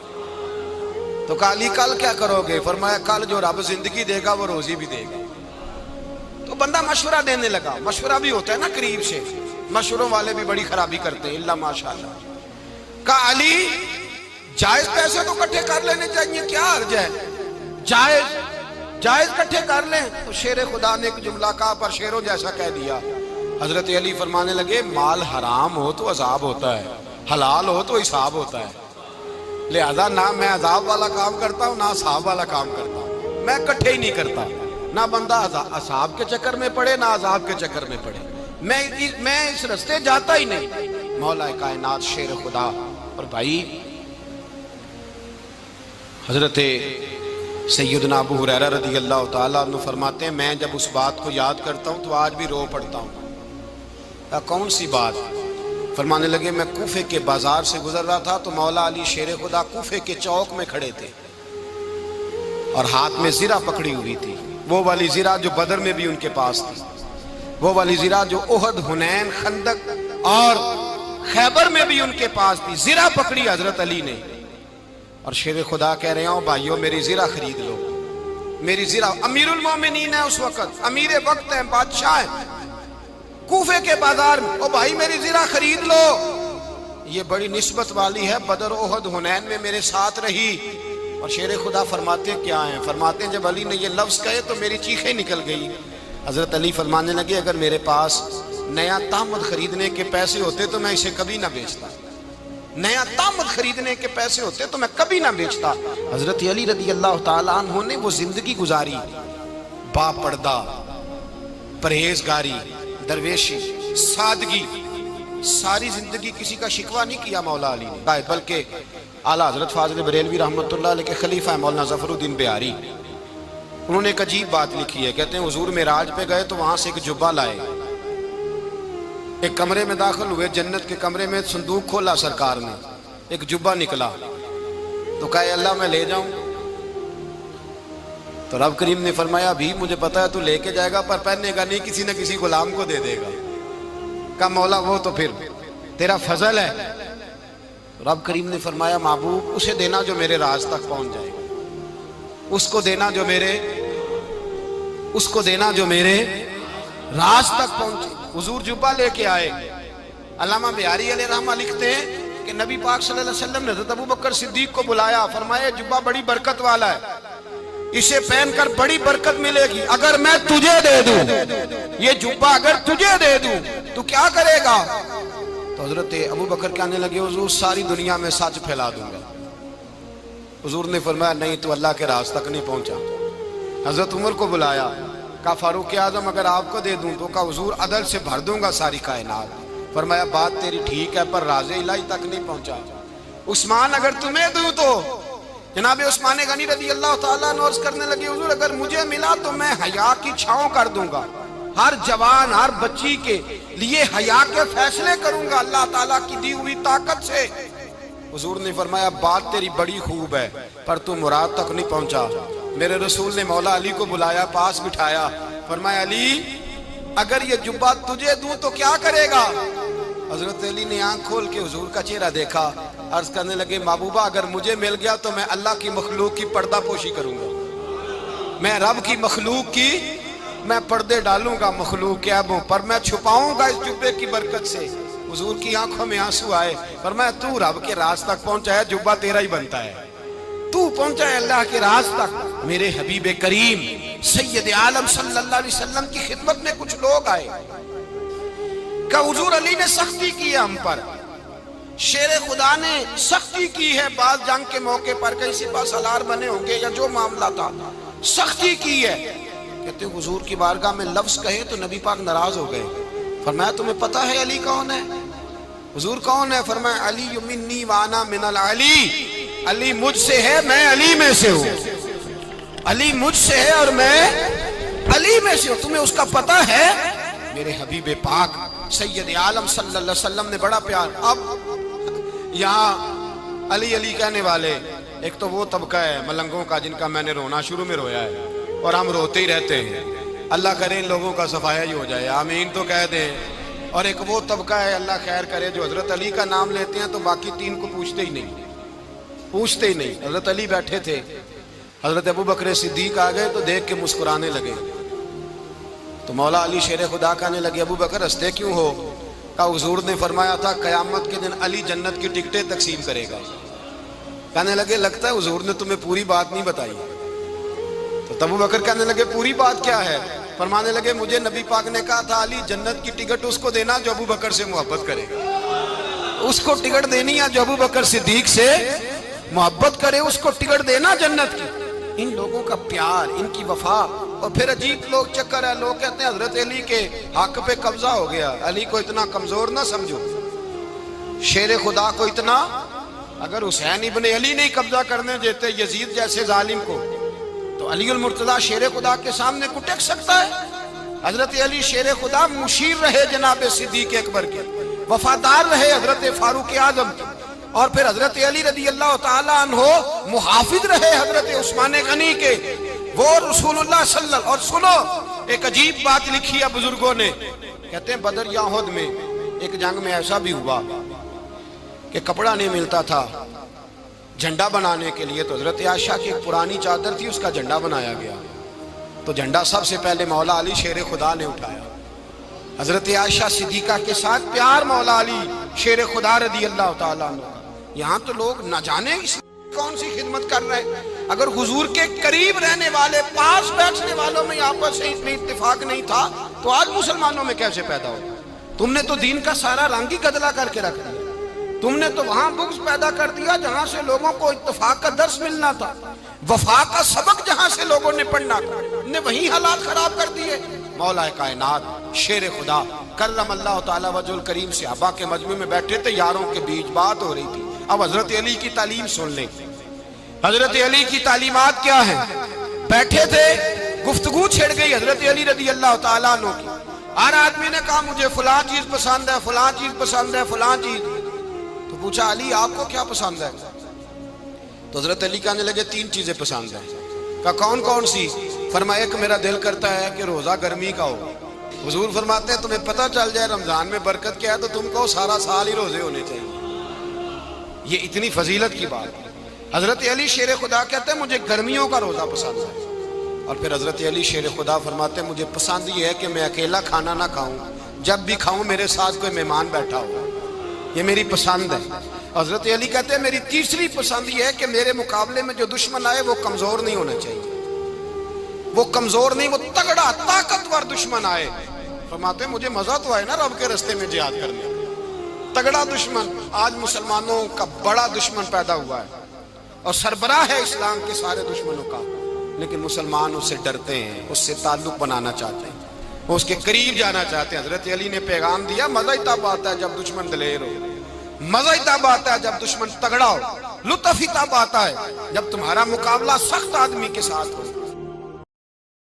تو کہا علی کل کیا کرو گے؟ فرمایا کل جو رب زندگی دے گا وہ روزی بھی دے گا۔ تو بندہ مشورہ دینے لگا، مشورہ بھی ہوتا ہے نا قریب سے، مشوروں والے بھی بڑی خرابی کرتے ہیں اللہ ماشاءاللہ۔ کہا علی جائز پیسے تو کٹھے کر لینے چاہیے، کیا حرج ہے، جائز کٹھے کر لیں۔ تو شیر خدا نے ایک جملہ کہا پر شیروں جیسا کہہ دیا۔ حضرت علی فرمانے لگے مال حرام ہو تو عذاب ہوتا ہے، حلال ہو تو حساب ہوتا ہے، لہذا نہ میں عذاب والا کام کرتا ہوں نہ حساب والا کام کرتا ہوں، میں کٹھے ہی نہیں کرتا، نہ بندہ حساب کے چکر میں پڑے نہ عذاب کے چکر میں پڑے، میں اس رستے جاتا ہی نہیں۔ مولا کائنات شیر خدا۔ اور بھائی حضرت سیدنا ابو ہریرہ رضی اللہ تعالیٰ عنہ فرماتے ہیں میں جب اس بات کو یاد کرتا ہوں تو آج بھی رو پڑتا ہوں۔ کون سی بات؟ فرمانے لگے میں کوفے کے بازار سے گزر رہا تھا تو مولا علی شیر خدا کوفے کے چوک میں کھڑے تھے اور ہاتھ میں زرہ پکڑی ہوئی تھی، وہ والی زرہ جو بدر میں بھی ان کے پاس تھی، وہ والی زرہ جو احد، حنین، خندق اور خیبر میں بھی ان کے پاس تھی، زرہ پکڑی حضرت علی نے اور شیر خدا کہہ رہے ہوں بھائیو میری زرہ خرید لو، میری زرہ امیر المومنین ہے اس وقت، امیر وقت ہے، بادشاہ ہے، کوفے کے بازار میں، او بھائی میری زرہ خرید لو، یہ بڑی نسبت والی ہے، بدر احد حنین میں میرے ساتھ رہی۔ اور شیر خدا فرماتے کیا ہیں؟ فرماتے ہیں جب علی نے یہ لفظ کہے تو میری چیخیں نکل گئی۔ حضرت علی فرمانے لگے اگر میرے پاس نیا تامد خریدنے کے پیسے ہوتے تو میں اسے کبھی نہ بیچتا، نیا تامد خریدنے کے پیسے ہوتے تو میں کبھی نہ بیچتا۔ حضرت علی رضی اللہ تعالیٰ عنہ نے وہ زندگی گزاری، با پردہ، پرہیزگاری، درویشی، سادگی، ساری زندگی کسی کا شکوہ نہیں کیا مولا علی نے، بلکہ اعلیٰ حضرت فاضل بریلوی رحمۃ اللہ علیہ کے خلیفہ مولانا ظفر الدین بہاری، انہوں نے ایک عجیب بات لکھی ہے، کہتے ہیں حضور معراج پہ گئے تو وہاں سے ایک جبہ لائے، ایک کمرے میں داخل ہوئے، جنت کے کمرے میں صندوق کھولا سرکار نے، ایک جبہ نکلا تو کہا اے اللہ میں لے جاؤں؟ تو رب کریم نے فرمایا بھی مجھے پتا ہے تو لے کے جائے گا پر پہننے گا نہیں، کسی نہ کسی غلام کو دے دے گا۔ کہا مولا وہ تو پھر تیرا فضل ہے۔ رب کریم نے فرمایا محبوب اسے دینا جو میرے راز تک پہنچ جائے، اس کو دینا جو میرے راز تک پہنچے۔ حضور جبہ لے کے آئے۔ علامہ بہاری علیہ رحمہ لکھتے ہیں کہ نبی پاک صلی اللہ علیہ وسلم نے حضرت ابوبکر صدیق کو بلایا، فرمایا جبہ بڑی برکت والا ہے، اسے پہن کر بڑی برکت ملے گی، اگر میں تجھے دے دوں، یہ جبہ اگر تجھے دے دوں تو کیا کرے گا؟ تو حضرت ابوبکر کہنے لگے حضور ساری دنیا میں سچ پھیلا دوں گا۔ حضور نے فرمایا نہیں تو اللہ کے راز تک نہیں پہنچا۔ حضرت عمر کو بلایا، کہا فاروق اعظم اگر آپ کو دے دوں تو کہا حضور عدل سے بھر دوں گا ساری کائنات۔ فرمایا بات تیری ٹھیک ہے پر راز الہی تک نہیں پہنچا۔ عثمان اگر تمہیں دوں تو جناب عثمان غنی رضی اللہ تعالیٰ عنہ عرض کرنے لگے حضور اگر مجھے ملا تو میں حیا کی چھاؤں کر دوں گا، ہر جوان ہر بچی کے لیے حیا کے فیصلے کروں گا اللہ تعالیٰ کی دی ہوئی طاقت سے۔ حضور نے فرمایا بات تیری بڑی خوب ہے پر تو مراد تک نہیں پہنچا۔ میرے رسول نے مولا علی کو بلایا، پاس بٹھایا، فرمایا علی اگر یہ جبہ تجھے دوں تو کیا کرے گا؟ حضرت علی نے آنکھ کھول کے حضور کا چہرہ دیکھا، عرض کرنے لگے محبوبہ اگر مجھے مل گیا تو میں اللہ کی مخلوق کی پردہ پوشی کروں گا، میں رب کی مخلوق کی میں پردے ڈالوں گا مخلوق کے عیبوں پر، میں چھپاؤں گا اس جبے کی برکت سے۔ حضور کی آنکھوں میں آنسو آئے، فرمایا تو رب کے راز تک پہنچا ہے، جبہ تیرا ہی بنتا ہے، تو پہنچا ہے اللہ کے راز تک۔ میرے حبیب کریم سید عالم صلی اللہ علیہ وسلم کی خدمت میں کچھ لوگ آئے کہ حضور علی نے سختی کی ہے ہم پر، شیر خدا نے سختی کی ہے، بعض جنگ کے موقع پر کہیں سپہ سالار بنے ہوں گے یا جو معاملہ تھا سختی کی ہے۔ کہتے ہیں حضور کی بارگاہ میں لفظ کہے تو نبی پاک ناراض ہو گئے۔ فرمایا تمہیں پتہ ہے علی کون ہے؟ حضور کون ہے؟ فرمایا علی منی وانا من العلی، علی مجھ سے ہے میں علی میں سے ہوں، علی مجھ سے ہے اور میں علی میں سے ہوں، تمہیں اس کا پتہ ہے؟ میرے حبیب پاک سید عالم صلی اللہ علیہ وسلم نے بڑا پیار۔ اب یہاں علی علی کہنے والے ایک تو وہ طبقہ ہے ملنگوں کا جن کا میں نے رونا شروع میں رویا ہے اور ہم روتے ہی رہتے ہیں، اللہ کرے ان لوگوں کا صفایا ہی ہو جائے، آمین تو کہہ دیں۔ اور ایک وہ طبقہ ہے اللہ خیر کرے جو حضرت علی کا نام لیتے ہیں تو باقی تین کو پوچھتے ہی نہیں۔ حضرت علی بیٹھے تھے، حضرت ابوبکر صدیق آ گئے تو دیکھ کے مسکرانے لگے، تو مولا علی شیر خدا کہنے لگے ابوبکر ہنستے کیوں ہو؟ کہا حضور نے فرمایا تھا قیامت کے دن علی جنت کی ٹکٹیں تقسیم کرے گا۔ کہنے لگے لگتا ہے حضور نے تمہیں پوری بات نہیں بتائی۔ تو ابوبکر کہنے لگے پوری بات کیا ہے؟ فرمانے لگے مجھے نبی پاک نے کہا تھا علی جنت کی ٹکٹ اس کو دینا جو ابوبکر سے محبت کرے گا، اس کو ٹکٹ دینی ہے جو ابوبکر صدیق سے محبت کرے، اس کو ٹکٹ دینا جنت کی۔ ان لوگوں کا پیار، ان کی وفا۔ اور پھر عجیب لوگ چکر ہے، لوگ کہتے ہیں حضرت علی کے حق پہ قبضہ ہو گیا، علی کو اتنا کمزور نہ سمجھو، شیر خدا کو اتنا، اگر حسین ابن علی نہیں قبضہ کرنے دیتے یزید جیسے ظالم کو تو علی المرتضیٰ شیر خدا کے سامنے کو ٹک سکتا ہے؟ حضرت علی شیر خدا مشیر رہے جناب صدیق اکبر کے، وفادار رہے حضرت فاروق اعظم کے، اور پھر حضرت علی رضی اللہ تعالیٰ عنہ محافظ رہے حضرت عثمان غنی کے، وہ رسول اللہ صلی اللہ۔ اور سنو ایک عجیب بات لکھی ہے بزرگوں نے، کہتے ہیں بدر یا احد میں ایک جنگ میں ایسا بھی ہوا کہ کپڑا نہیں ملتا تھا جھنڈا بنانے کے لیے، تو حضرت عائشہ کی ایک پرانی چادر تھی اس کا جھنڈا بنایا گیا۔ تو جھنڈا سب سے پہلے مولا علی شیر خدا نے اٹھایا. حضرت عائشہ صدیقہ کے ساتھ پیار مولا علی شیر خدا رضی اللہ تعالیٰ عنہ. یہاں تو لوگ نہ جانے کون سی خدمت کر رہے ہیں. اگر حضور کے قریب رہنے والے پاس بیٹھنے والوں میں آپس سے اتنی اتفاق نہیں تھا تو آج مسلمانوں میں کیسے پیدا ہو؟ تم نے تو دین کا سارا رنگ ہی گدلا کر کے رکھ دیا. تم نے تو وہاں بغض پیدا کر دیا جہاں سے لوگوں کو اتفاق کا درس ملنا تھا, وفا کا سبق جہاں سے لوگوں نے پڑھنا تھا, نے وہی حالات خراب کر دیے. مولا کائنات شیر خدا کرم اللہ تعالی وجہ الکریم صحابہ کے مجمع میں بیٹھے تھے, یاروں کے بیچ بات ہو رہی تھی. اب حضرت علی کی تعلیم سن لیں. حضرت علی کی تعلیمات کیا ہیں؟ بیٹھے تھے, گفتگو چھڑ گئی حضرت علی رضی اللہ تعالیٰ عنہ کی. ہر آدمی نے کہا مجھے فلاں چیز پسند ہے, فلاں چیز پسند ہے, فلاں چیز. تو پوچھا علی آپ کو کیا پسند ہے؟ تو حضرت علی کہنے لگے 3 چیزیں پسند ہیں. کہا کون کون سی؟ فرمایا کہ میرا دل کرتا ہے کہ روزہ گرمی کا ہو. حضور فرماتے ہیں تمہیں پتہ چل جائے رمضان میں برکت کیا ہے تو تم کو سارا سال ہی روزے ہونے چاہیے. یہ اتنی فضیلت کی بات. حضرت علی شیر خدا کہتے ہیں مجھے گرمیوں کا روزہ پسند ہے. اور پھر حضرت علی شیر خدا فرماتے ہیں مجھے پسند یہ ہے کہ میں اکیلا کھانا نہ کھاؤں, جب بھی کھاؤں میرے ساتھ کوئی مہمان بیٹھا ہو. یہ میری پسند ہے. حضرت علی کہتے ہیں میری تیسری پسند یہ ہے کہ میرے مقابلے میں جو دشمن آئے وہ کمزور نہیں ہونا چاہیے. وہ کمزور نہیں, وہ تگڑا طاقتور دشمن آئے. فرماتے ہیں مجھے مزہ تو آئے نا رب کے رستے میں جہاد کرنے. تگڑا دشمن. آج مسلمانوں کا بڑا دشمن پیدا ہوا ہے اور سربراہ ہے اسلام کے سارے دشمنوں کا, لیکن مسلمان اس سے ڈرتے ہیں, اس سے تعلق بنانا چاہتے ہیں, اس کے قریب جانا چاہتے ہیں. حضرت علی نے پیغام دیا مزہ ہی تب آتا ہے جب دشمن دلیر ہو, مزہ ہی تب آتا ہے جب دشمن تگڑا ہو, لطف ہی تب آتا ہے جب تمہارا مقابلہ سخت آدمی کے ساتھ ہو.